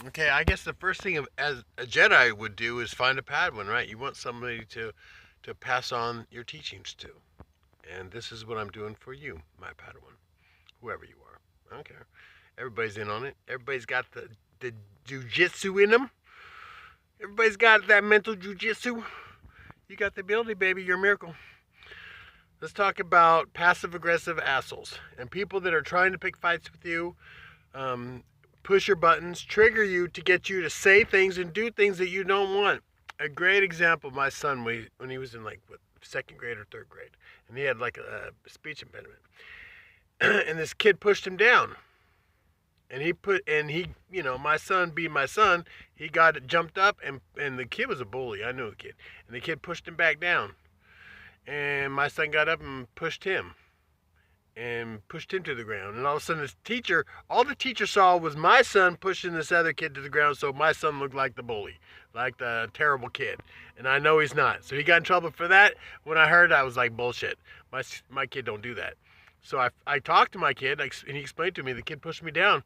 Okay, I guess the first thing as a Jedi would do is find a Padawan, right? You want somebody to pass on your teachings to, and this is what I'm doing for you, my Padawan, whoever you are. I don't care. Everybody's in on it. Everybody's got the jujitsu in them. Everybody's got that mental jujitsu. You got the ability, baby. You're a miracle. Let's talk about passive aggressive assholes and people that are trying to pick fights with you, um, push your buttons, trigger you to get you to say things and do things that you don't want. A great example, my son, when he was in like what, second grade or third grade, and he had like a speech impediment, and this kid pushed him down, and he, my son being my son, he got jumped up, and the kid was a bully. I knew the kid, and the kid pushed him back down, and my son got up and pushed him to the ground. And all of a sudden, all the teacher saw was my son pushing this other kid to the ground, so my son looked like the bully, like the terrible kid. And I know he's not. So he got in trouble for that. When I heard, I was like, bullshit. My kid don't do that. So I talked to my kid, and he explained to me the kid pushed me down.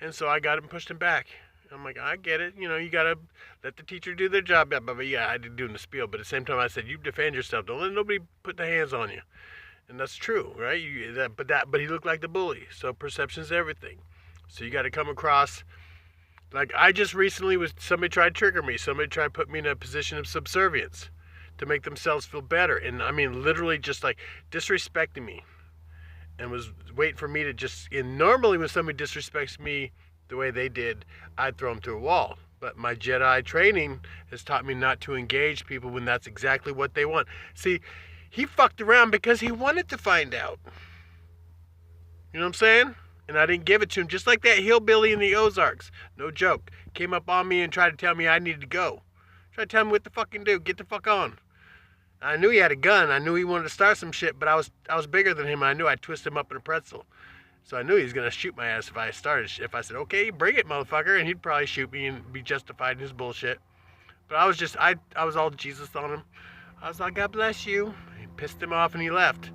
And so I got him and pushed him back. I'm like, I get it. You got to let the teacher do their job. But yeah, I did do the spiel. But at the same time, I said, you defend yourself. Don't let nobody put their hands on you. And that's true, right? But he looked like the bully. So perception's everything. So you got to come across like I just recently was. Somebody tried to trigger me. Somebody tried to put me in a position of subservience to make themselves feel better. And I mean, literally just like disrespecting me and was waiting for me to just. And normally when somebody disrespects me the way they did, I'd throw them to a wall. But my Jedi training has taught me not to engage people when that's exactly what they want. See, he fucked around because he wanted to find out. You know what I'm saying? And I didn't give it to him. Just like that hillbilly in the Ozarks. No joke. Came up on me and tried to tell me I needed to go. Tried to tell me what to fucking do. Get the fuck on. I knew he had a gun. I knew he wanted to start some shit, but I was bigger than him. I knew I'd twist him up in a pretzel. So I knew he was gonna shoot my ass if I started. If I said, "Okay, bring it, motherfucker," and he'd probably shoot me and be justified in his bullshit. But I was all Jesus on him. I was like, "God bless you." He pissed him off and he left,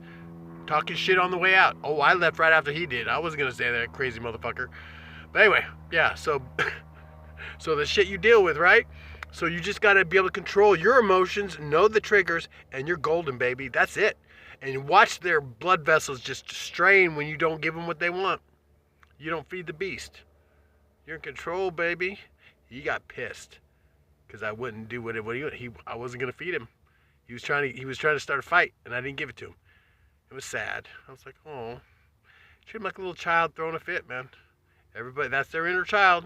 talking shit on the way out. Oh, I left right after he did. I wasn't gonna say that, crazy motherfucker. But anyway, yeah. So, so the shit you deal with, right? So you just gotta be able to control your emotions, know the triggers, and you're golden, baby. That's it. And watch their blood vessels just strain when you don't give them what they want. You don't feed the beast. You're in control, baby. He got pissed because I wouldn't do what I wasn't gonna feed him. He was trying to start a fight, and I didn't give it to him. It was sad. I was like, oh, treat him like a little child throwing a fit, man. Everybody, that's their inner child.